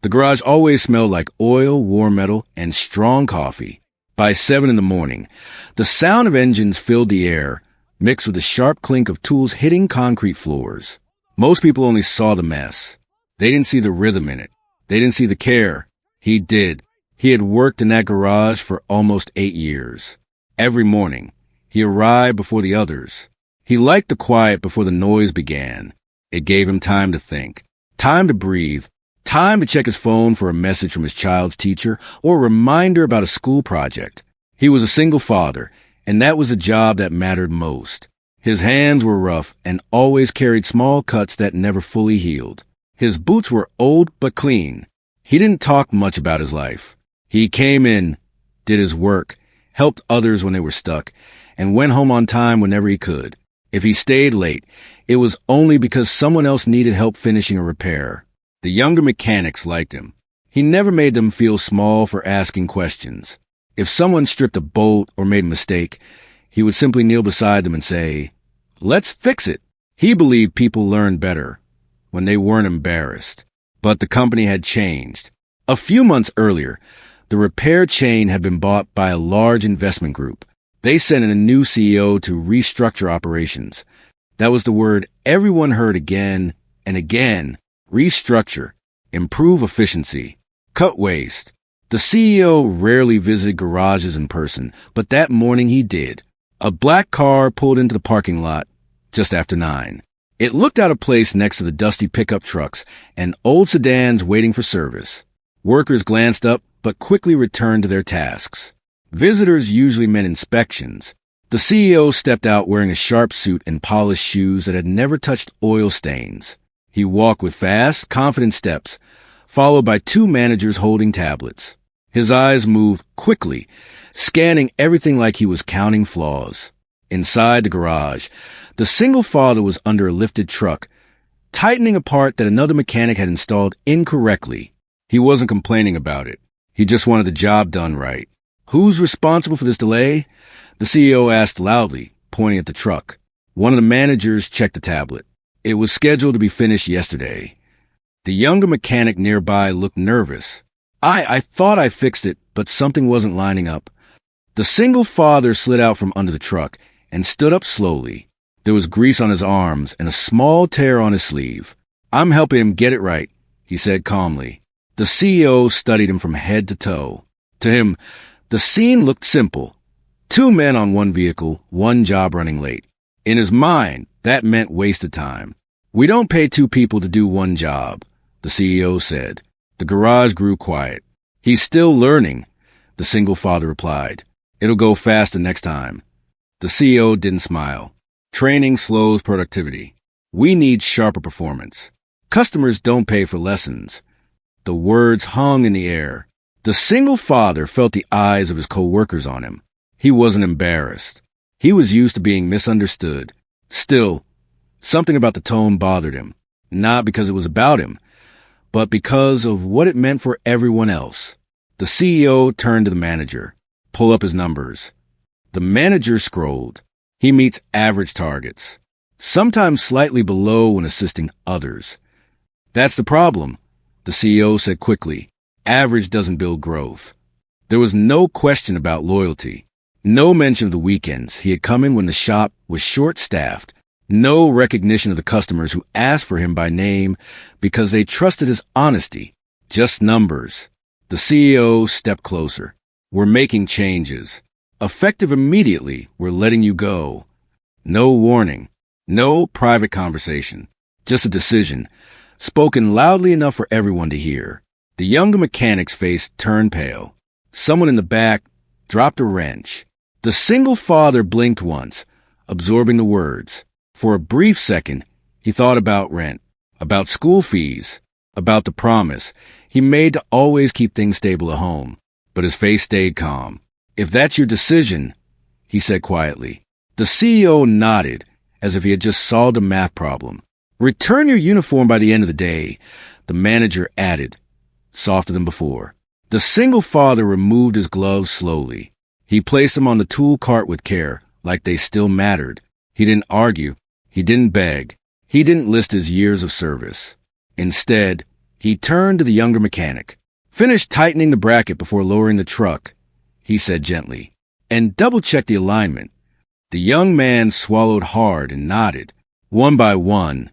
The garage always smelled like oil, war metal, and strong coffee. By 7 in the morning, the sound of engines filled the air, mixed with the sharp clink of tools hitting concrete floors. Most people only saw the mess. They didn't see the rhythm in it. They didn't see the care. He did. He had worked in that garage for almost 8 years. Every morning, he arrived before the others. He liked the quiet before the noise began. It gave him time to think, time to breathe, time to check his phone for a message from his child's teacher or a reminder about a school project. He was a single father, and that was a job that mattered most. His hands were rough and always carried small cuts that never fully healed. His boots were old but clean. He didn't talk much about his life. He came in, did his work, helped others when they were stuck, and went home on time whenever he could. If he stayed late, it was only because someone else needed help finishing a repair. The younger mechanics liked him. He never made them feel small for asking questions. If someone stripped a bolt or made a mistake, he would simply kneel beside them and say, "Let's fix it." He believed people learned better when they weren't embarrassed. But the company had changed. A few months earlier, the repair chain had been bought by a large investment group. They sent in a new CEO to restructure operations. That was the word everyone heard again and again. Restructure, improve efficiency, cut waste. The CEO rarely visited garages in person, but that morning he did. A black car pulled into the parking lot just after 9. It looked out of place next to the dusty pickup trucks and old sedans waiting for service. Workers glanced up, but quickly returned to their tasks. Visitors usually meant inspections. The CEO stepped out wearing a sharp suit and polished shoes that had never touched oil stains. He walked with fast, confident steps, followed by 2 managers holding tablets. His eyes moved quickly, scanning everything like he was counting flaws. Inside the garage, the single father was under a lifted truck, tightening a part that another mechanic had installed incorrectly. He wasn't complaining about it. He just wanted the job done right. "Who's responsible for this delay?" The CEO asked loudly, pointing at the truck. One of the managers checked the tablet. It was scheduled to be finished yesterday. The younger mechanic nearby looked nervous. I thought I fixed it, but something wasn't lining up." The single father slid out from under the truck and stood up slowly. There was grease on his arms and a small tear on his sleeve. "I'm helping him get it right," he said calmly. The CEO studied him from head to toe. To him, the scene looked simple. 2 men on one vehicle, one job running late. In his mind, that meant wasted time. "We don't pay 2 people to do one job," the CEO said. The garage grew quiet. "He's still learning," the single father replied. "It'll go faster next time." The CEO didn't smile. "Training slows productivity. We need sharper performance. Customers don't pay for lessons." The words hung in the air. The single father felt the eyes of his co-workers on him. He wasn't embarrassed. He was used to being misunderstood. Still, something about the tone bothered him. Not because it was about him, but because of what it meant for everyone else. The CEO turned to the manager. "Pull up his numbers." The manager scrolled. He meets average targets, sometimes slightly below when assisting others. "That's the problem," the CEO said quickly. "Average doesn't build growth." There was no question about loyalty. No mention of the weekends. He had come in when the shop was short-staffed. No recognition of the customers who asked for him by name because they trusted his honesty. Just numbers. The CEO stepped closer. "We're making changes. Effective immediately, we're letting you go." No warning. No private conversation. Just a decision, spoken loudly enough for everyone to hear. The younger mechanic's face turned pale. Someone in the back dropped a wrench. The single father blinked once, absorbing the words. For a brief second, he thought about rent, about school fees, about the promise he made to always keep things stable at home. But his face stayed calm. "If that's your decision," he said quietly. The CEO nodded, as if he had just solved a math problem. "Return your uniform by the end of the day," the manager added, softer than before. The single father removed his gloves slowly. He placed them on the tool cart with care, like they still mattered. He didn't argue. He didn't beg. He didn't list his years of service. Instead, He turned to the younger mechanic. "Finish tightening the bracket before lowering the truck," he said gently, "and double-check the alignment." The young man swallowed hard and nodded. One by one,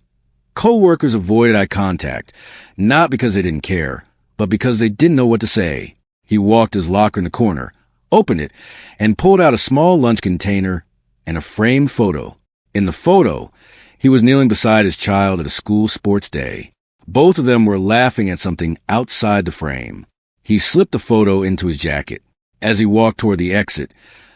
co-workers avoided eye contact, not because they didn't care, but because they didn't know what to say. He walked to his locker in the corner, opened it, and pulled out a small lunch container and a framed photo. In the photo, he was kneeling beside his child at a school sports day. Both of them were laughing at something outside the frame. He slipped the photo into his jacket. As he walked toward the exit,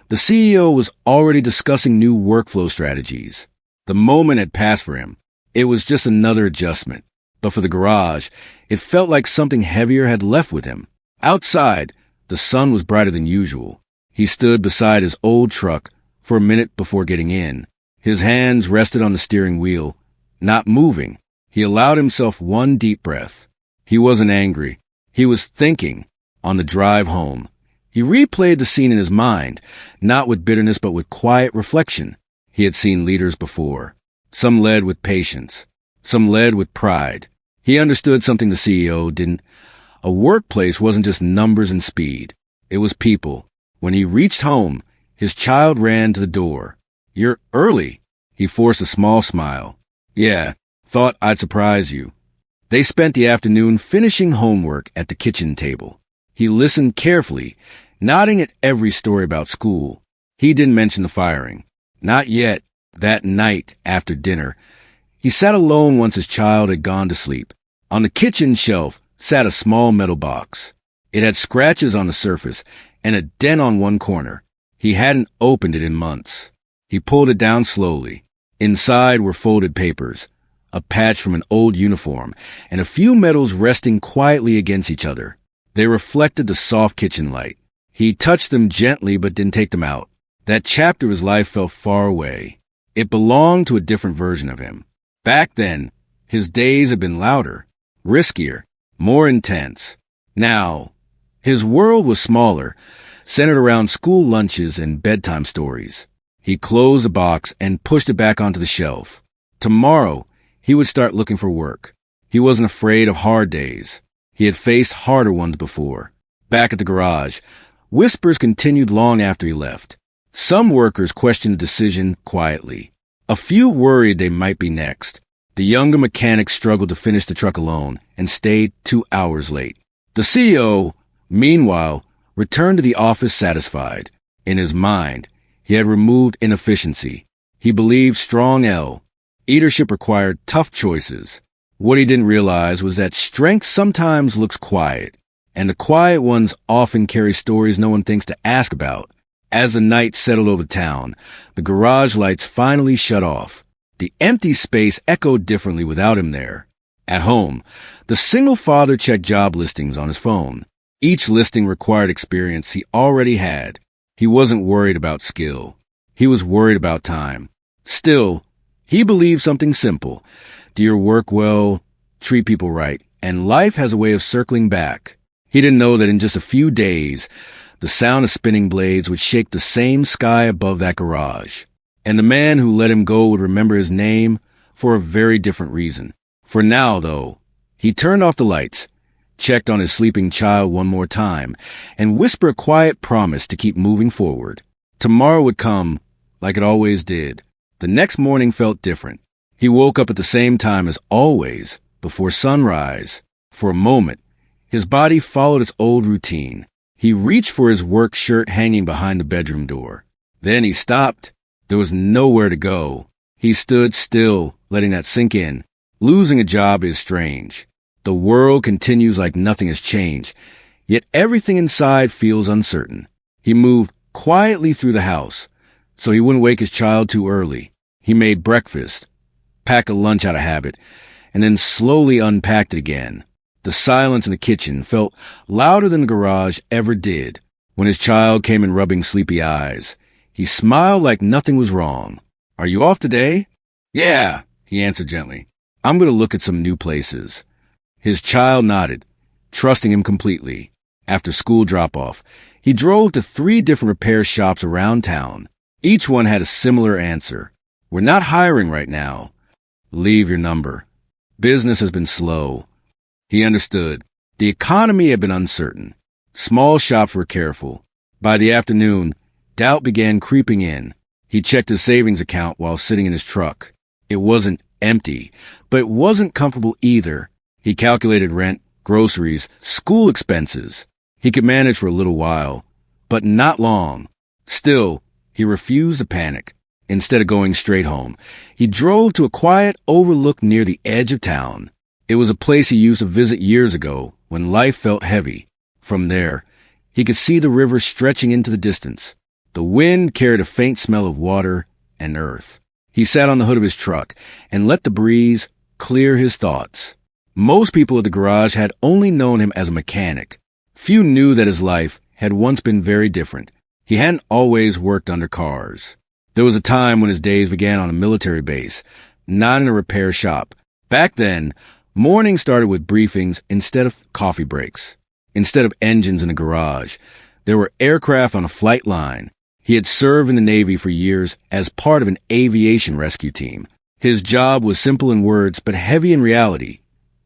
the CEO was already discussing new workflow strategies. The moment had passed for him. It was just another adjustment. But for the garage, it felt like something heavier had left with him. Outside, the sun was brighter than usual. He stood beside his old truck for a minute before getting in. His hands rested on the steering wheel, not moving. He allowed himself one deep breath. He wasn't angry. He was thinking. On the drive home, he replayed the scene in his mind, not with bitterness but with quiet reflection. He had seen leaders before. Some led with patience. Some led with pride. He understood something the CEO didn't. A workplace wasn't just numbers and speed. It was people. When he reached home, his child ran to the door. "You're early." He forced a small smile. "Yeah, thought I'd surprise you." They spent the afternoon finishing homework at the kitchen table. He listened carefully, nodding at every story about school. He didn't mention the firing. Not yet. That night, after dinner, he sat alone once his child had gone to sleep. On the kitchen shelf sat a small metal box. It had scratches on the surface and a dent on one corner. He hadn't opened it in months. He pulled it down slowly. Inside were folded papers, a patch from an old uniform, and a few medals resting quietly against each other. They reflected the soft kitchen light. He touched them gently but didn't take them out. That chapter of his life felt far away. It belonged to a different version of him. Back then, his days had been louder, riskier, more intense. Now, his world was smaller, centered around school lunches and bedtime stories. He closed the box and pushed it back onto the shelf. Tomorrow, he would start looking for work. He wasn't afraid of hard days. He had faced harder ones before. Back at the garage, whispers continued long after he left. Some workers questioned the decision quietly. A few worried they might be next. The younger mechanic struggled to finish the truck alone and stayed 2 hours late. The CEO, meanwhile, returned to the office satisfied. In his mind, he had removed inefficiency. He believed strong L. Leadership required tough choices. What he didn't realize was that strength sometimes looks quiet, and the quiet ones often carry stories no one thinks to ask about. As the night settled over town, the garage lights finally shut off. The empty space echoed differently without him there. At home, the single father checked job listings on his phone. Each listing required experience he already had. He wasn't worried about skill. He was worried about time. Still, he believed something simple. Do your work well, treat people right, and life has a way of circling back. He didn't know that in just a few days, the sound of spinning blades would shake the same sky above that garage. And the man who let him go would remember his name for a very different reason. For now, though, he turned off the lights, checked on his sleeping child one more time, and whispered a quiet promise to keep moving forward. Tomorrow would come, like it always did. The next morning felt different. He woke up at the same time as always, before sunrise. For a moment, his body followed its old routine. He reached for his work shirt hanging behind the bedroom door. Then he stopped. There was nowhere to go. He stood still, letting that sink in. Losing a job is strange. The world continues like nothing has changed, yet everything inside feels uncertain. He moved quietly through the house, so he wouldn't wake his child too early. He made breakfast, packed a lunch out of habit, and then slowly unpacked it again. The silence in the kitchen felt louder than the garage ever did. When his child came in rubbing sleepy eyes, he smiled like nothing was wrong. "Are you off today?" "Yeah," he answered gently. "I'm going to look at some new places." His child nodded, trusting him completely. After school drop-off, he drove to 3 different repair shops around town. Each one had a similar answer. "We're not hiring right now. Leave your number. Business has been slow." He understood. The economy had been uncertain. Small shops were careful. By the afternoon, doubt began creeping in. He checked his savings account while sitting in his truck. It wasn't empty, but it wasn't comfortable either. He calculated rent, groceries, school expenses. He could manage for a little while, but not long. Still, he refused to panic. Instead of going straight home, he drove to a quiet overlook near the edge of town. It was a place he used to visit years ago when life felt heavy. From there, he could see the river stretching into the distance. The wind carried a faint smell of water and earth. He sat on the hood of his truck and let the breeze clear his thoughts. Most people at the garage had only known him as a mechanic. Few knew that his life had once been very different. He hadn't always worked under cars. There was a time when his days began on a military base, not in a repair shop. Back then, mornings started with briefings instead of coffee breaks. Instead of engines in a garage, there were aircraft on a flight line. He had served in the Navy for years as part of an aviation rescue team. His job was simple in words, but heavy in reality.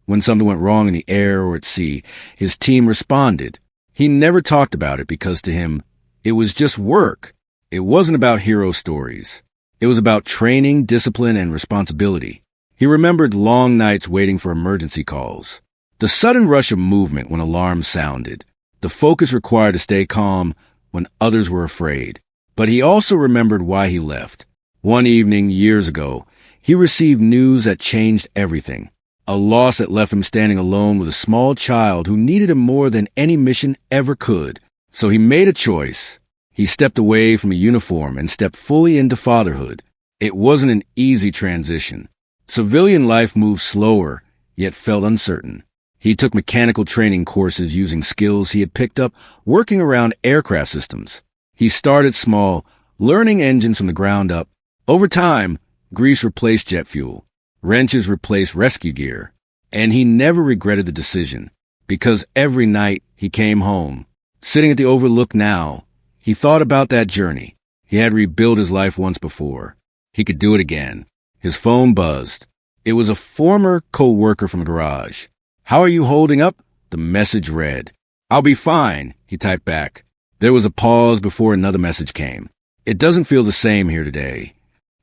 When something went wrong in the air or at sea, his team responded. He never talked about it because to him, it was just work. It wasn't about hero stories. It was about training, discipline, and responsibility. He remembered long nights waiting for emergency calls. The sudden rush of movement when alarms sounded. The focus required to stay calm when others were afraid. But he also remembered why he left. One evening, years ago, he received news that changed everything. A loss that left him standing alone with a small child who needed him more than any mission ever could. So he made a choice. He stepped away from a uniform and stepped fully into fatherhood. It wasn't an easy transition. Civilian life moved slower, yet felt uncertain. He took mechanical training courses using skills he had picked up working around aircraft systems. He started small, learning engines from the ground up. Over time, grease replaced jet fuel. Wrenches replaced rescue gear. And he never regretted the decision, because every night he came home. Sitting at the overlook now, he thought about that journey. He had rebuilt his life once before. He could do it again. His phone buzzed. It was a former co-worker from the garage. "How are you holding up?" The message read. "I'll be fine," he typed back. There was a pause before another message came. "It doesn't feel the same here today."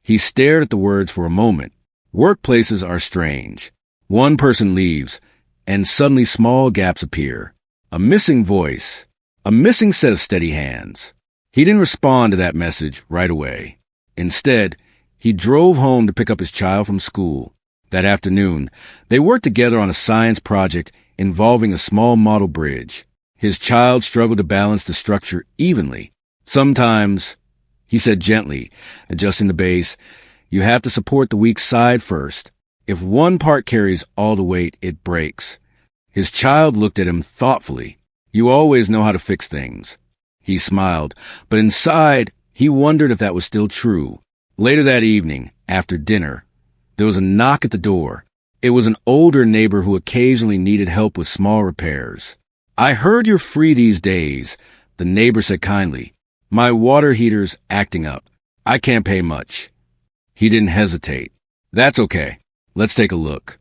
He stared at the words for a moment. Workplaces are strange. One person leaves, and suddenly small gaps appear. A missing voice. A missing set of steady hands. He didn't respond to that message right away. Instead, he drove home to pick up his child from school. That afternoon, they worked together on a science project involving a small model bridge. His child struggled to balance the structure evenly. "Sometimes," he said gently, adjusting the base, "you have to support the weak side first. If one part carries all the weight, it breaks." His child looked at him thoughtfully. "You always know how to fix things." He smiled, but inside, he wondered if that was still true. Later that evening, after dinner, there was a knock at the door. It was an older neighbor who occasionally needed help with small repairs. "I heard you're free these days," the neighbor said kindly. "My water heater's acting up. I can't pay much." He didn't hesitate. "That's okay. Let's take a look."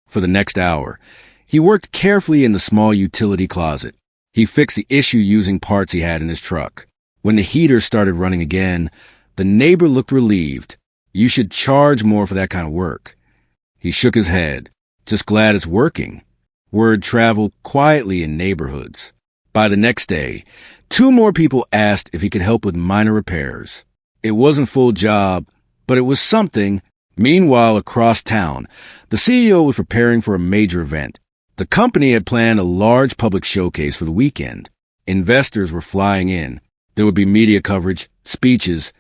For the next hour, he worked carefully in the small utility closet. He fixed the issue using parts he had in his truck. When the heater started running again, the neighbor looked relieved. "You should charge more for that kind of work." He shook his head. "Just glad it's working." Word traveled quietly in neighborhoods. By the next day, 2 more people asked if he could help with minor repairs. It wasn't a full job, but it was something. Meanwhile, across town, the CEO was preparing for a major event. The company had planned a large public showcase for the weekend. Investors were flying in. There would be media coverage, speeches,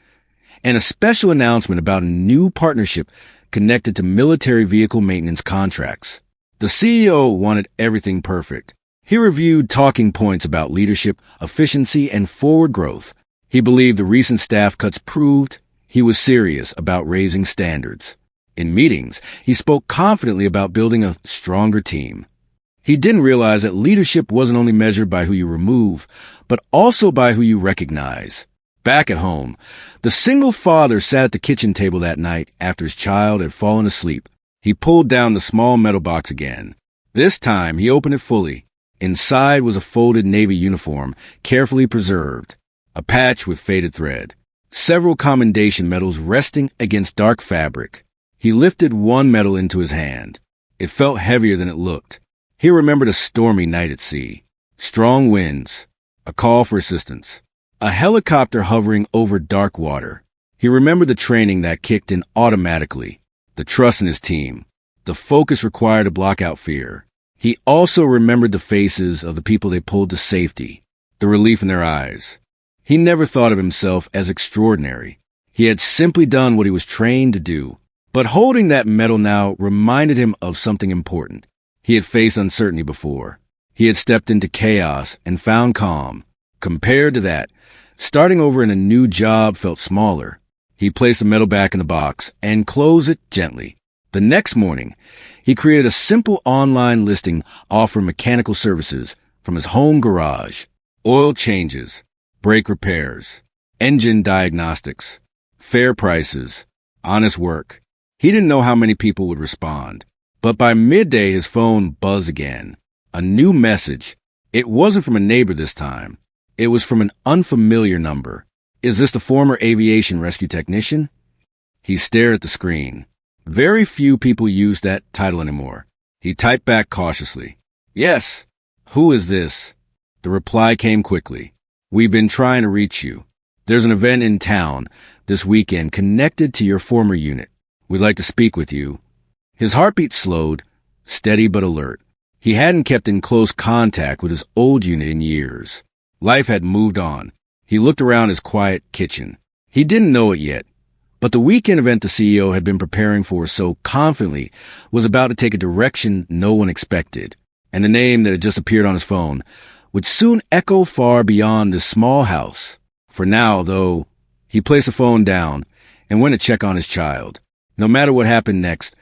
and a special announcement about a new partnership connected to military vehicle maintenance contracts. The CEO wanted everything perfect. He reviewed talking points about leadership, efficiency, and forward growth. He believed the recent staff cuts proved he was serious about raising standards. In meetings, he spoke confidently about building a stronger team. He didn't realize that leadership wasn't only measured by who you remove, but also by who you recognize. Back at home, the single father sat at the kitchen table that night after his child had fallen asleep. He pulled down the small metal box again. This time, he opened it fully. Inside was a folded Navy uniform, carefully preserved, a patch with faded thread, several commendation medals resting against dark fabric. He lifted one medal into his hand. It felt heavier than it looked. He remembered a stormy night at sea, strong winds, a call for assistance, a helicopter hovering over dark water. He remembered the training that kicked in automatically, the trust in his team, the focus required to block out fear. He also remembered the faces of the people they pulled to safety, the relief in their eyes. He never thought of himself as extraordinary. He had simply done what he was trained to do. But holding that medal now reminded him of something important. He had faced uncertainty before. He had stepped into chaos and found calm. Compared to that, starting over in a new job felt smaller. He placed the medal back in the box and closed it gently. The next morning, he created a simple online listing offering mechanical services from his home garage: oil changes, brake repairs, engine diagnostics, fair prices, honest work. He didn't know how many people would respond, but by midday his phone buzzed again. A new message. It wasn't from a neighbor this time. It was from an unfamiliar number. Is this the former aviation rescue technician? He stared at the screen. Very few people use that title anymore. He typed back cautiously. Yes. Who is this? The reply came quickly. We've been trying to reach you. There's an event in town this weekend connected to your former unit. We'd like to speak with you. His heartbeat slowed, steady but alert. He hadn't kept in close contact with his old unit in years. Life had moved on. He looked around his quiet kitchen. He didn't know it yet, but the weekend event the CEO had been preparing for so confidently was about to take a direction no one expected, and the name that had just appeared on his phone would soon echo far beyond this small house. For now, though, he placed the phone down and went to check on his child. No matter what happened next,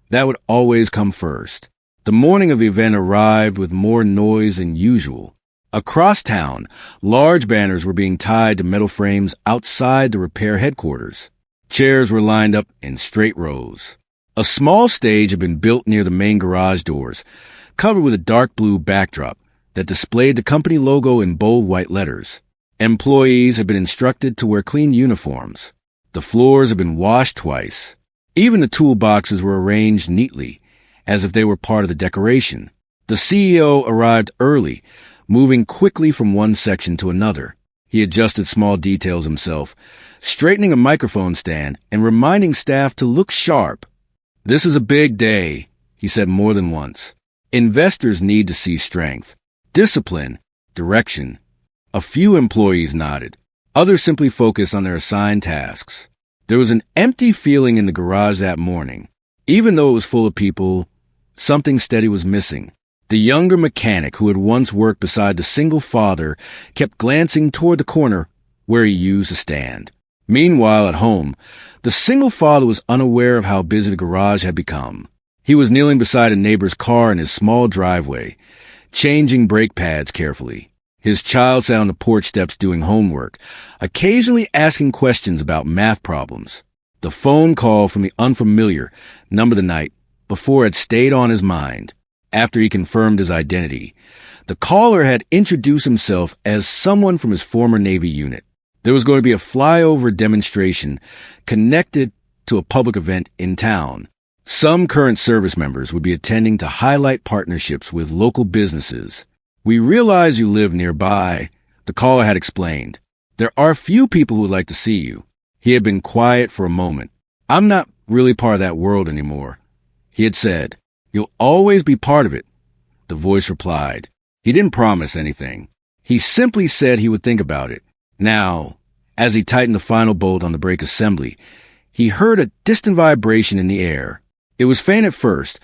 that would always come first. The morning of the event arrived with more noise than usual. Across town, large banners were being tied to metal frames outside the repair headquarters. Chairs were lined up in straight rows. A small stage had been built near the main garage doors, covered with a dark blue backdrop that displayed the company logo in bold white letters. Employees had been instructed to wear clean uniforms. The floors had been washed twice. Even the toolboxes were arranged neatly, as if they were part of the decoration. The CEO arrived early, moving quickly from one section to another. He adjusted small details himself, straightening a microphone stand and reminding staff to look sharp. This is a big day, he said more than once. Investors need to see strength, discipline, direction. A few employees nodded. Others simply focused on their assigned tasks. There was an empty feeling in the garage that morning. Even though it was full of people, something steady was missing. The younger mechanic who had once worked beside the single father kept glancing toward the corner where he used a stand. Meanwhile, at home, the single father was unaware of how busy the garage had become. He was kneeling beside a neighbor's car in his small driveway, changing brake pads carefully. His child sat on the porch steps doing homework, occasionally asking questions about math problems. The phone call from the unfamiliar number the night before had stayed on his mind. After he confirmed his identity, the caller had introduced himself as someone from his former Navy unit. There was going to be a flyover demonstration connected to a public event in town. Some current service members would be attending to highlight partnerships with local businesses. We realize you live nearby, the caller had explained. There are a few people who would like to see you. He had been quiet for a moment. I'm not really part of that world anymore, he had said. You'll always be part of it, the voice replied. He didn't promise anything. He simply said he would think about it. Now, as he tightened the final bolt on the brake assembly, he heard a distant vibration in the air. It was faint at first,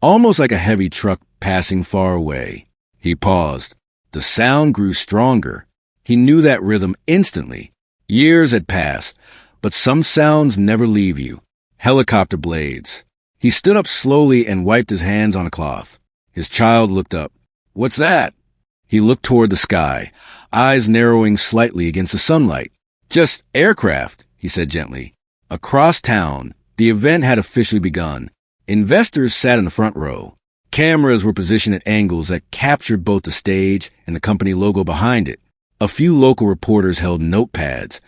almost like a heavy truck passing far away. He paused. The sound grew stronger. He knew that rhythm instantly. Years had passed, but some sounds never leave you. Helicopter blades. He stood up slowly and wiped his hands on a cloth. His child looked up. What's that? He looked toward the sky, eyes narrowing slightly against the sunlight. Just aircraft, he said gently. Across town, the event had officially begun. Investors sat in the front row. Cameras were positioned at angles that captured both the stage and the company logo behind it. A few local reporters held notepads,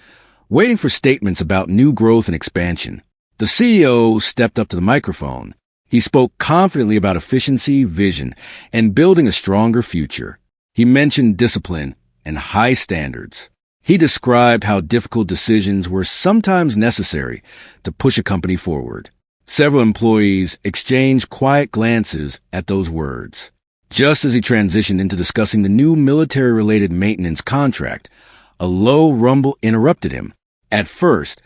waiting for statements about new growth and expansion. The CEO stepped up to the microphone. He spoke confidently about efficiency, vision, and building a stronger future. He mentioned discipline and high standards. He described how difficult decisions were sometimes necessary to push a company forward. Several employees exchanged quiet glances at those words. Just as he transitioned into discussing the new military-related maintenance contract, a low rumble interrupted him. At first,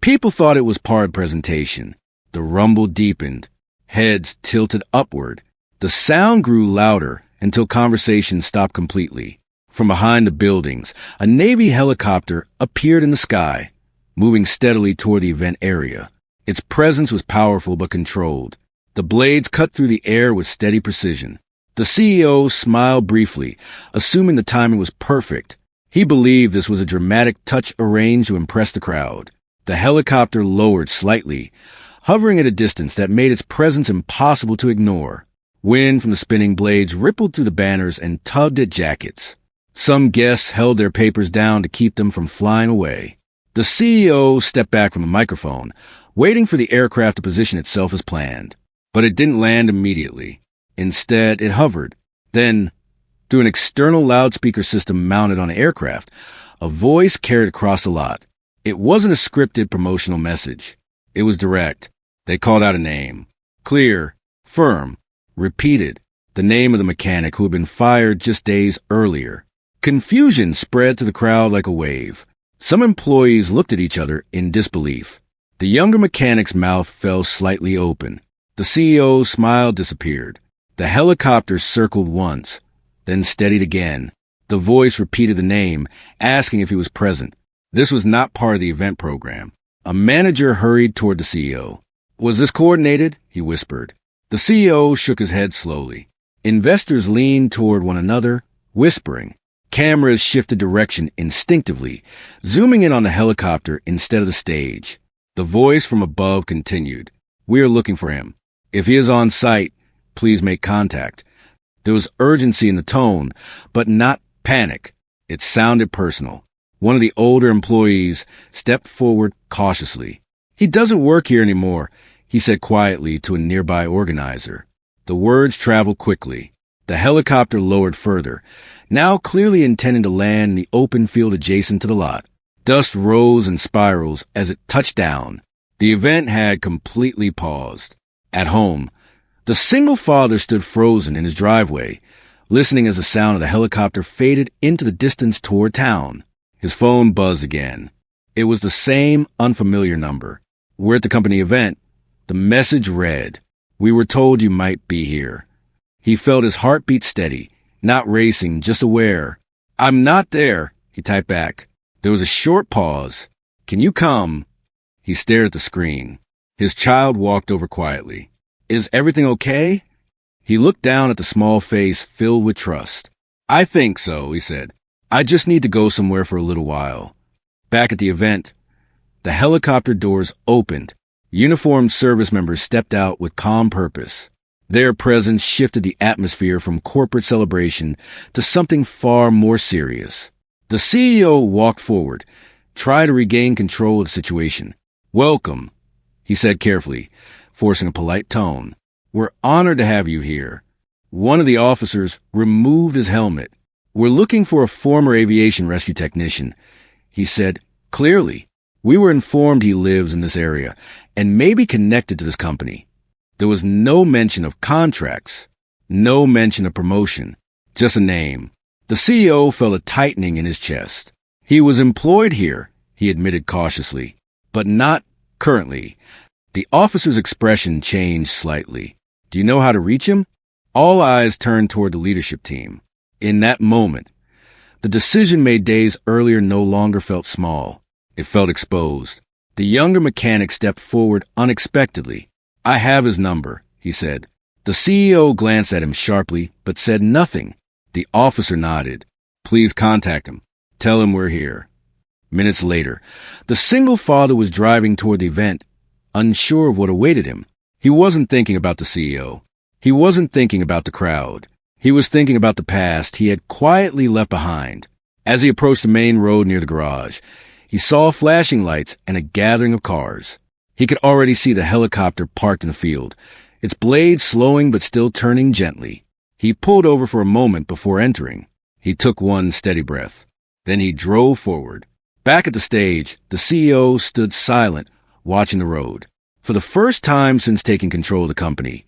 people thought it was part of the presentation. The rumble deepened, heads tilted upward. The sound grew louder until conversation stopped completely. From behind the buildings, a Navy helicopter appeared in the sky, moving steadily toward the event area. Its presence was powerful but controlled. The blades cut through the air with steady precision. The CEO smiled briefly, assuming the timing was perfect. He believed this was a dramatic touch arranged to impress the crowd. The helicopter lowered slightly, hovering at a distance that made its presence impossible to ignore. Wind from the spinning blades rippled through the banners and tugged at jackets. Some guests held their papers down to keep them from flying away. The CEO stepped back from the microphone, waiting for the aircraft to position itself as planned. But it didn't land immediately. Instead, it hovered. Then, through an external loudspeaker system mounted on an aircraft, a voice carried across the lot. It wasn't a scripted promotional message. It was direct. They called out a name. Clear, firm, repeated. The name of the mechanic who had been fired just days earlier. Confusion spread to the crowd like a wave. Some employees looked at each other in disbelief. The younger mechanic's mouth fell slightly open. The CEO's smile disappeared. The helicopter circled once, then steadied again. The voice repeated the name, asking if he was present. This was not part of the event program. A manager hurried toward the CEO. "Was this coordinated?" he whispered. The CEO shook his head slowly. Investors leaned toward one another, whispering. Cameras shifted direction instinctively, zooming in on the helicopter instead of the stage. The voice from above continued. "We are looking for him. If he is on site, please make contact." There was urgency in the tone, but not panic. It sounded personal. One of the older employees stepped forward cautiously. "He doesn't work here anymore," he said quietly to a nearby organizer. The words traveled quickly. The helicopter lowered further, now clearly intending to land in the open field adjacent to the lot. Dust rose in spirals as it touched down. The event had completely paused. At home, the single father stood frozen in his driveway, listening as the sound of the helicopter faded into the distance toward town. His phone buzzed again. It was the same unfamiliar number. "We're at the company event." The message read, "We were told you might be here." He felt his heartbeat steady, not racing, just aware. "I'm not there," he typed back. There was a short pause. "Can you come?" He stared at the screen. His child walked over quietly. "Is everything okay?" He looked down at the small face filled with trust. "I think so," he said. "I just need to go somewhere for a little while." Back at the event, the helicopter doors opened. Uniformed service members stepped out with calm purpose. Their presence shifted the atmosphere from corporate celebration to something far more serious. The CEO walked forward, tried to regain control of the situation. "Welcome," he said carefully, forcing a polite tone. "We're honored to have you here." One of the officers removed his helmet. "We're looking for a former aviation rescue technician," he said clearly. "We were informed he lives in this area and may be connected to this company." There was no mention of contracts, no mention of promotion, just a name. The CEO felt a tightening in his chest. "He was employed here," he admitted cautiously, "but not currently." The officer's expression changed slightly. "Do you know how to reach him?" All eyes turned toward the leadership team. In that moment, the decision made days earlier no longer felt small. It felt exposed. The younger mechanic stepped forward unexpectedly. "I have his number," he said. The CEO glanced at him sharply, but said nothing. The officer nodded. "Please contact him. Tell him we're here." Minutes later, the single father was driving toward the event, unsure of what awaited him. He wasn't thinking about the CEO. He wasn't thinking about the crowd. He was thinking about the past he had quietly left behind. As he approached the main road near the garage, he saw flashing lights and a gathering of cars. He could already see the helicopter parked in the field, its blades slowing but still turning gently. He pulled over for a moment before entering. He took one steady breath. Then he drove forward. Back at the stage, the CEO stood silent, watching the road. For the first time since taking control of the company,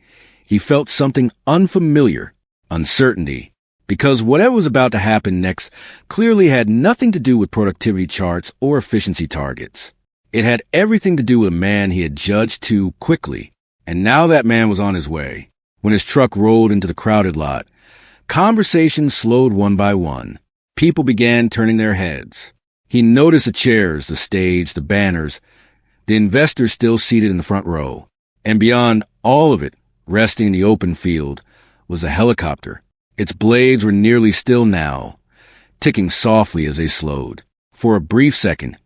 he felt something unfamiliar, uncertainty, because whatever was about to happen next clearly had nothing to do with productivity charts or efficiency targets. It had everything to do with a man he had judged too quickly, and now that man was on his way. When his truck rolled into the crowded lot, conversations slowed one by one. People began turning their heads. He noticed the chairs, the stage, the banners, the investors still seated in the front row. And beyond all of it, resting in the open field, was a helicopter. Its blades were nearly still now, ticking softly as they slowed. For a brief second,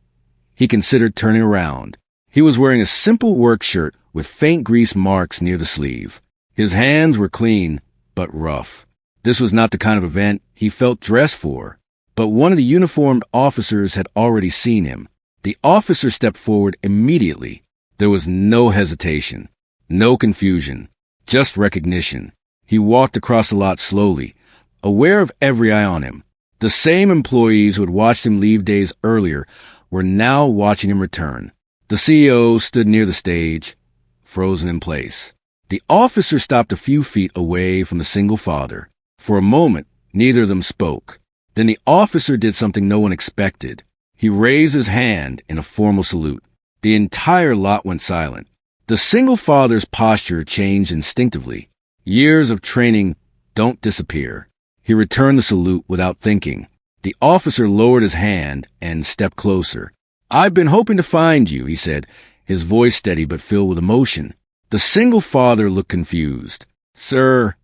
he considered turning around. He was wearing a simple work shirt with faint grease marks near the sleeve. His hands were clean, but rough. This was not the kind of event he felt dressed for. But one of the uniformed officers had already seen him. The officer stepped forward immediately. There was no hesitation, no confusion, just recognition. He walked across the lot slowly, aware of every eye on him. The same employees who had watched him leave days earlier were now watching him return. The CEO stood near the stage, frozen in place. The officer stopped a few feet away from the single father. For a moment, neither of them spoke. Then the officer did something no one expected. He raised his hand in a formal salute. The entire lot went silent. The single father's posture changed instinctively. Years of training don't disappear. He returned the salute without thinking. The officer lowered his hand and stepped closer. "I've been hoping to find you," he said, his voice steady but filled with emotion. The single father looked confused. "Sir,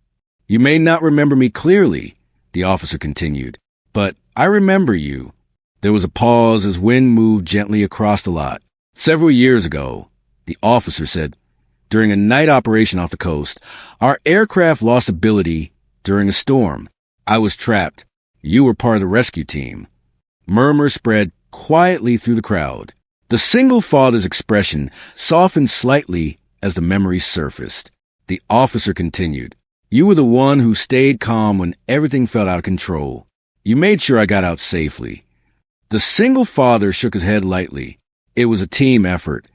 you may not remember me clearly," the officer continued, "but I remember you." There was a pause as wind moved gently across the lot. "Several years ago," the officer said, "during a night operation off the coast, our aircraft lost ability during a storm. I was trapped. You were part of the rescue team." Murmurs spread quietly through the crowd. The single father's expression softened slightly as the memory surfaced. The officer continued, "You were the one who stayed calm when everything felt out of control. You made sure I got out safely." The single father shook his head lightly. "It was a team effort."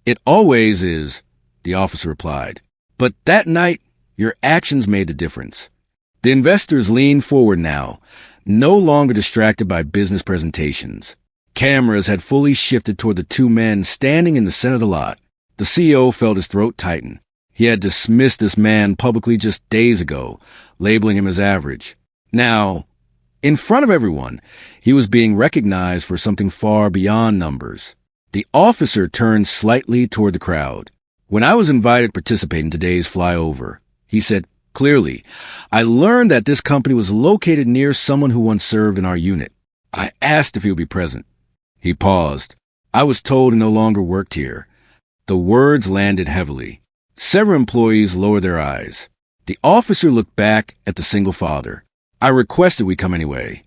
"It always is," the officer replied. "But that night, your actions made the difference." The investors leaned forward now, no longer distracted by business presentations. Cameras had fully shifted toward the two men standing in the center of the lot. The CEO felt his throat tighten. He had dismissed this man publicly just days ago, labeling him as average. Now, in front of everyone, he was being recognized for something far beyond numbers. The officer turned slightly toward the crowd. "When I was invited to participate in today's flyover," he said clearly, "I learned that this company was located near someone who once served in our unit. I asked if he would be present." He paused. "I was told he no longer worked here." The words landed heavily. Several employees lowered their eyes. The officer looked back at the single father. "I requested we come anyway."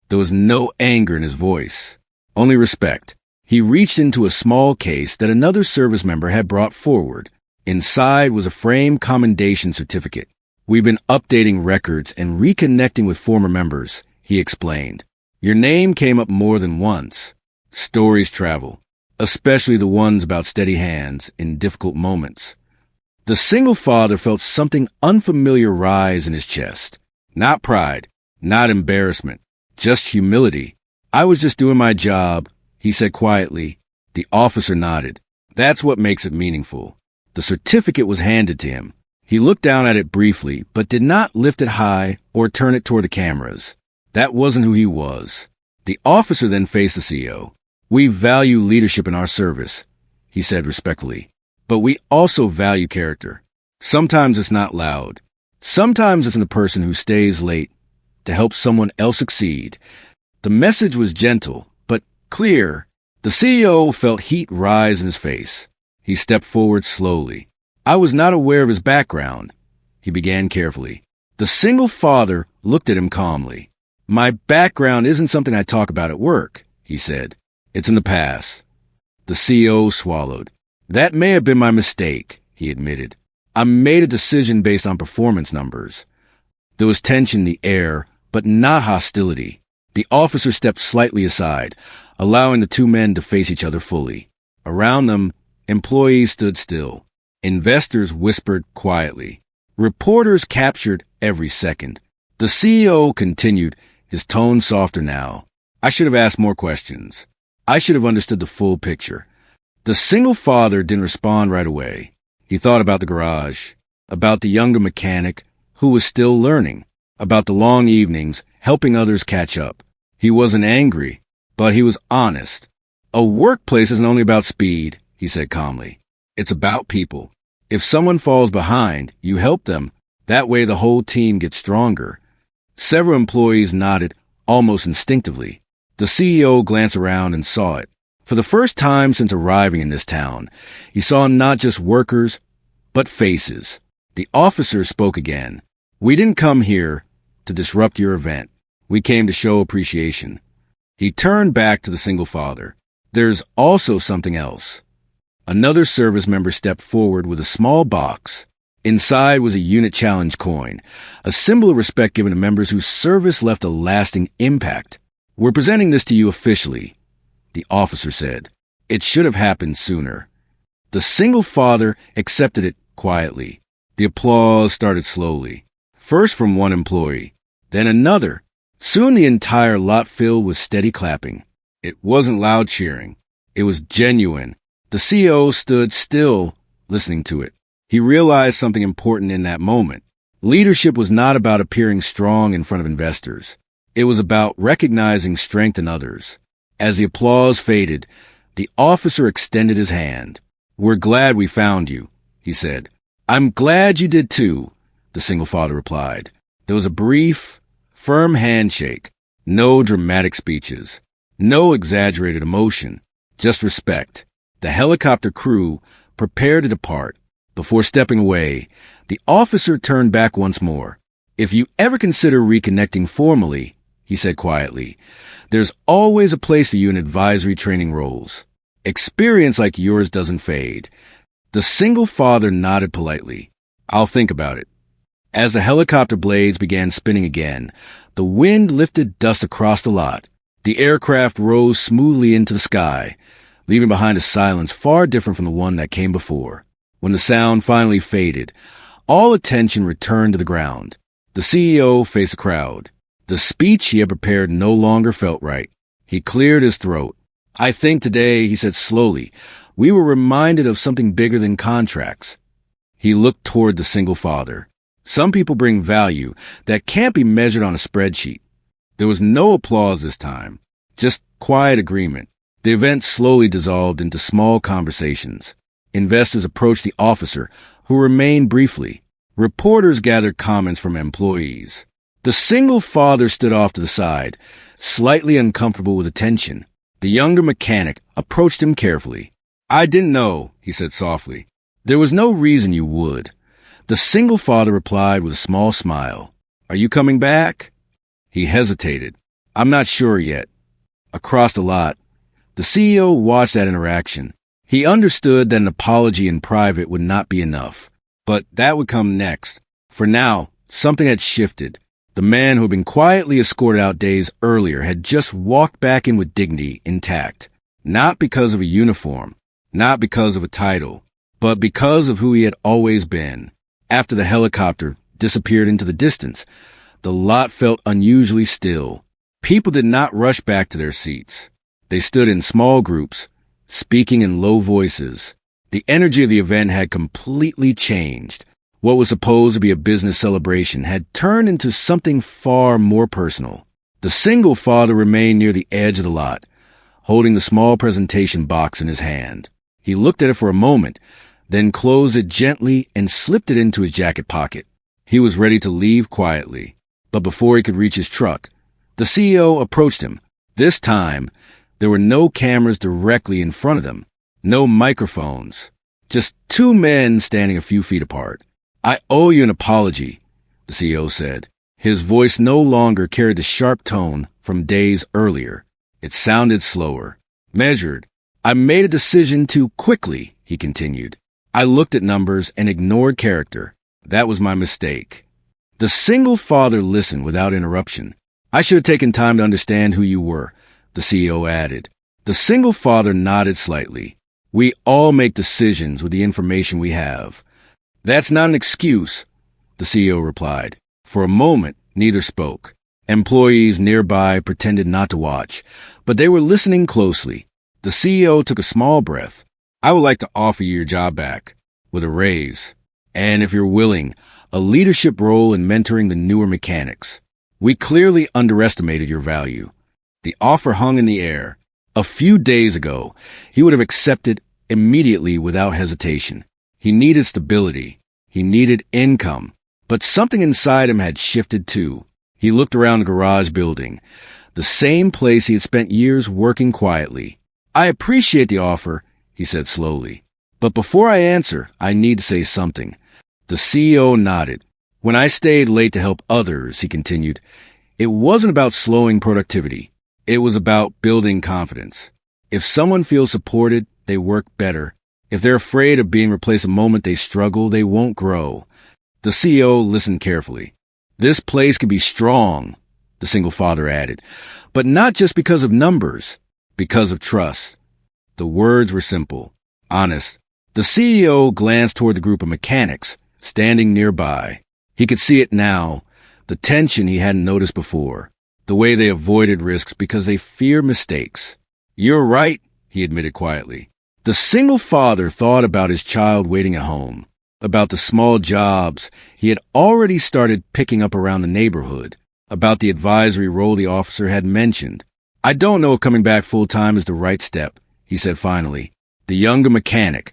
There was no anger in his voice, only respect. He reached into a small case that another service member had brought forward. Inside was a framed commendation certificate. "We've been updating records and reconnecting with former members," he explained. "Your name came up more than once." Stories travel, especially the ones about steady hands in difficult moments. The single father felt something unfamiliar rise in his chest. Not pride, not embarrassment, just humility. "I was just doing my job," he said quietly. The officer nodded. "That's what makes it meaningful." The certificate was handed to him. He looked down at it briefly, but did not lift it high or turn it toward the cameras. That wasn't who he was. The officer then faced the CEO. "We value leadership in our service," he said respectfully, "but we also value character. Sometimes it's not loud. Sometimes it's in the person who stays late to help someone else succeed." The message was gentle, but clear. The CEO felt heat rise in his face. He stepped forward slowly. "I was not aware of his background," he began carefully. The single father looked at him calmly. My background isn't something I talk about at work, he said. It's in the past. The CEO swallowed. That may have been my mistake, he admitted. I made a decision based on performance numbers. There was tension in the air, but not hostility. The officer stepped slightly aside, allowing the two men to face each other fully. Around them, employees stood still. Investors whispered quietly. Reporters captured every second. The CEO continued, his tone softer now. I should have asked more questions. I should have understood the full picture. The single father didn't respond right away. He thought about the garage, about the younger mechanic who was still learning, about the long evenings helping others catch up. He wasn't angry, but he was honest. A workplace isn't only about speed, he said calmly. It's about people. If someone falls behind, you help them. That way the whole team gets stronger. Several employees nodded almost instinctively. The CEO glanced around and saw it. For the first time since arriving in this town, he saw not just workers, but faces. The officer spoke again. We didn't come here to disrupt your event. We came to show appreciation. He turned back to the single father. There's also something else. Another service member stepped forward with a small box. Inside was a unit challenge coin, a symbol of respect given to members whose service left a lasting impact. We're presenting this to you officially, the officer said. It should have happened sooner. The single father accepted it quietly. The applause started slowly, first from one employee, then another. Soon the entire lot filled with steady clapping. It wasn't loud cheering. It was genuine. The CEO stood still, listening to it. He realized something important in that moment. Leadership was not about appearing strong in front of investors. It was about recognizing strength in others. As the applause faded, the officer extended his hand. We're glad we found you, he said. I'm glad you did too, the single father replied. There was a brief, firm handshake. No dramatic speeches. No exaggerated emotion. Just respect. The helicopter crew prepared to depart. Before stepping away, the officer turned back once more. If you ever consider reconnecting formally, he said quietly, there's always a place for you in advisory training roles. Experience like yours doesn't fade. The single father nodded politely. I'll think about it. As the helicopter blades began spinning again, the wind lifted dust across the lot. The aircraft rose smoothly into the sky, leaving behind a silence far different from the one that came before. When the sound finally faded, all attention returned to the ground. The CEO faced the crowd. The speech he had prepared no longer felt right. He cleared his throat. I think today, he said slowly, we were reminded of something bigger than contracts. He looked toward the single father. Some people bring value that can't be measured on a spreadsheet. There was no applause this time, just quiet agreement. The event slowly dissolved into small conversations. Investors approached the officer, who remained briefly. Reporters gathered comments from employees. The single father stood off to the side, slightly uncomfortable with attention. The younger mechanic approached him carefully. I didn't know, he said softly. There was no reason you would. The single father replied with a small smile. Are you coming back? He hesitated. I'm not sure yet. Across the lot, the CEO watched that interaction. He understood that an apology in private would not be enough, but that would come next. For now, something had shifted. The man who had been quietly escorted out days earlier had just walked back in with dignity intact, not because of a uniform, not because of a title, but because of who he had always been. After the helicopter disappeared into the distance, the lot felt unusually still. People did not rush back to their seats. They stood in small groups, speaking in low voices. The energy of the event had completely changed. What was supposed to be a business celebration had turned into something far more personal. The single father remained near the edge of the lot, holding the small presentation box in his hand. He looked at it for a moment, then closed it gently and slipped it into his jacket pocket. He was ready to leave quietly, but before he could reach his truck, the CEO approached him. This time, there were no cameras directly in front of them, no microphones, just two men standing a few feet apart. I owe you an apology, the CEO said. His voice no longer carried the sharp tone from days earlier. It sounded slower, measured. I made a decision too quickly, he continued. I looked at numbers and ignored character. That was my mistake. The single father listened without interruption. I should have taken time to understand who you were, the CEO added. The single father nodded slightly. We all make decisions with the information we have. That's not an excuse, the CEO replied. For a moment, neither spoke. Employees nearby pretended not to watch, but they were listening closely. The CEO took a small breath. I would like to offer you your job back, with a raise. And if you're willing, a leadership role in mentoring the newer mechanics. We clearly underestimated your value. The offer hung in the air. A few days ago, he would have accepted immediately without hesitation. He needed stability. He needed income. But something inside him had shifted too. He looked around the garage building, the same place he had spent years working quietly. I appreciate the offer, he said slowly. But before I answer, I need to say something. The CEO nodded. When I stayed late to help others, he continued, it wasn't about slowing productivity. It was about building confidence. If someone feels supported, they work better. If they're afraid of being replaced the moment they struggle, they won't grow. The CEO listened carefully. This place could be strong, the single father added, but not just because of numbers, because of trust. The words were simple, honest. The CEO glanced toward the group of mechanics standing nearby. He could see it now, the tension he hadn't noticed before, the way they avoided risks because they fear mistakes. You're right, he admitted quietly. The single father thought about his child waiting at home, about the small jobs he had already started picking up around the neighborhood, about the advisory role the officer had mentioned. I don't know if coming back full-time is the right step, he said finally. The younger mechanic,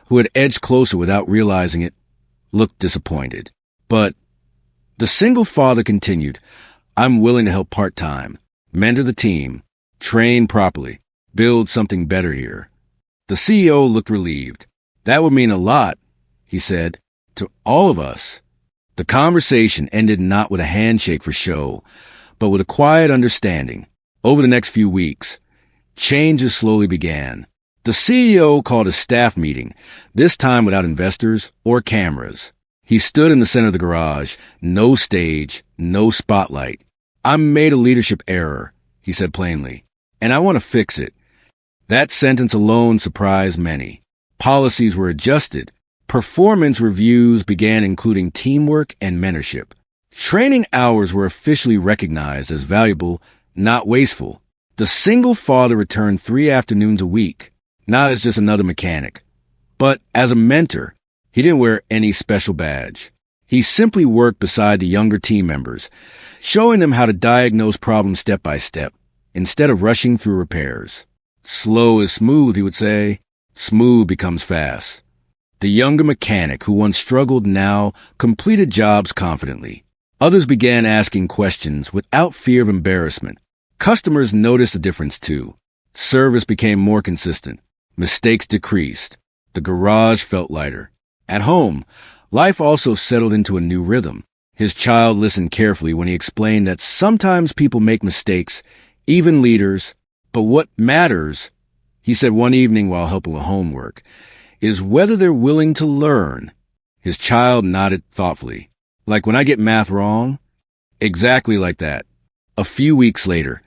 who had edged closer without realizing it, looked disappointed. But the single father continued, I'm willing to help part-time, mentor the team, train properly, build something better here. The CEO looked relieved. That would mean a lot, he said, to all of us. The conversation ended not with a handshake for show, but with a quiet understanding. Over the next few weeks, changes slowly began. The CEO called a staff meeting, this time without investors or cameras. He stood in the center of the garage, no stage, no spotlight. I made a leadership error, he said plainly, and I want to fix it. That sentence alone surprised many. Policies were adjusted. Performance reviews began including teamwork and mentorship. Training hours were officially recognized as valuable, not wasteful. The single father returned 3 afternoons a week, not as just another mechanic, but as a mentor. He didn't wear any special badge. He simply worked beside the younger team members, showing them how to diagnose problems step by step, instead of rushing through repairs. Slow is smooth, he would say. Smooth becomes fast. The younger mechanic who once struggled now completed jobs confidently. Others began asking questions without fear of embarrassment. Customers noticed the difference too. Service became more consistent. Mistakes decreased. The garage felt lighter. At home, life also settled into a new rhythm. His child listened carefully when he explained that sometimes people make mistakes, even leaders, but what matters, he said one evening while helping with homework, is whether they're willing to learn. His child nodded thoughtfully. Like when I get math wrong? Exactly like that. A few weeks later,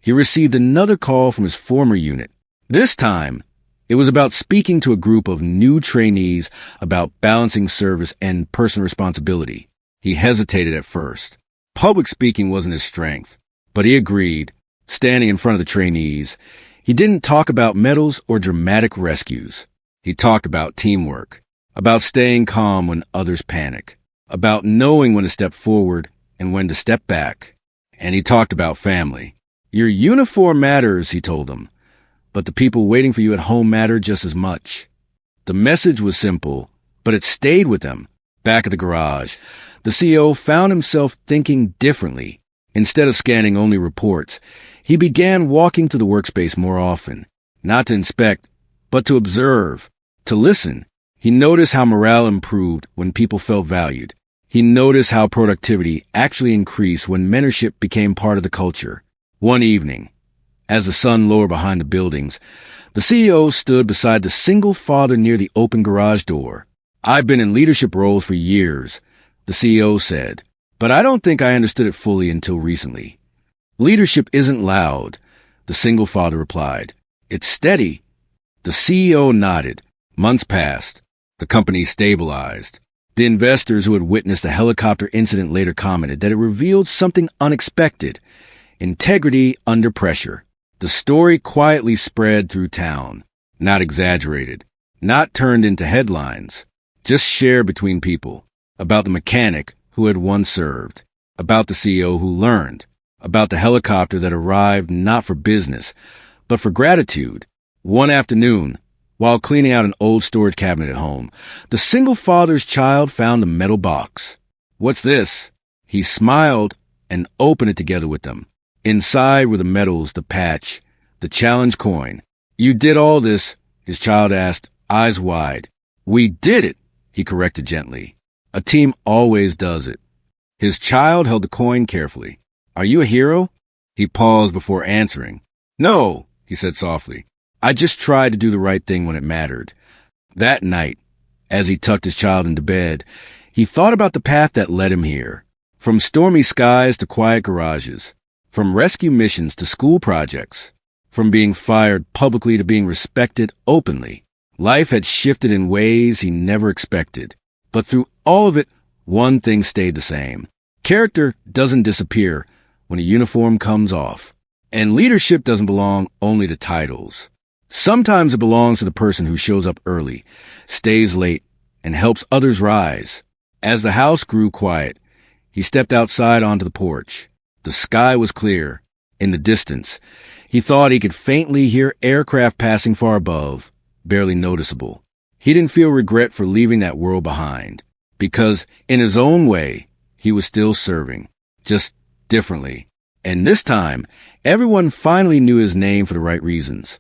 he received another call from his former unit. This time, it was about speaking to a group of new trainees about balancing service and personal responsibility. He hesitated at first. Public speaking wasn't his strength, but he agreed, standing in front of the trainees. He didn't talk about medals or dramatic rescues. He talked about teamwork, about staying calm when others panic, about knowing when to step forward and when to step back. And he talked about family. Your uniform matters, he told them, but the people waiting for you at home matter just as much. The message was simple, but it stayed with them. Back at the garage, the CEO found himself thinking differently. Instead of scanning only reports, he began walking to the workspace more often, not to inspect, but to observe, to listen. He noticed how morale improved when people felt valued. He noticed how productivity actually increased when mentorship became part of the culture. One evening, as the sun lowered behind the buildings, the CEO stood beside the single father near the open garage door. "I've been in leadership roles for years," the CEO said, "but I don't think I understood it fully until recently." "Leadership isn't loud," the single father replied. "It's steady." The CEO nodded. Months passed. The company stabilized. The investors who had witnessed the helicopter incident later commented that it revealed something unexpected: integrity under pressure. The story quietly spread through town, not exaggerated, not turned into headlines, just shared between people, about the mechanic who had once served, about the CEO who learned, about the helicopter that arrived not for business, but for gratitude. One afternoon, while cleaning out an old storage cabinet at home, the single father's child found a metal box. "What's this?" He smiled and opened it together with them. Inside were the medals, the patch, the challenge coin. "You did all this?" his child asked, eyes wide. "We did it," he corrected gently. "A team always does it." His child held the coin carefully. "Are you a hero?" He paused before answering. "No," he said softly. "I just tried to do the right thing when it mattered." That night, as he tucked his child into bed, he thought about the path that led him here. From stormy skies to quiet garages, from rescue missions to school projects, from being fired publicly to being respected openly. Life had shifted in ways he never expected. But through all of it, one thing stayed the same. Character doesn't disappear when a uniform comes off. And leadership doesn't belong only to titles. Sometimes it belongs to the person who shows up early, stays late, and helps others rise. As the house grew quiet, he stepped outside onto the porch. The sky was clear. In the distance, he thought he could faintly hear aircraft passing far above, barely noticeable. He didn't feel regret for leaving that world behind, because in his own way, he was still serving, just differently. And this time, everyone finally knew his name for the right reasons.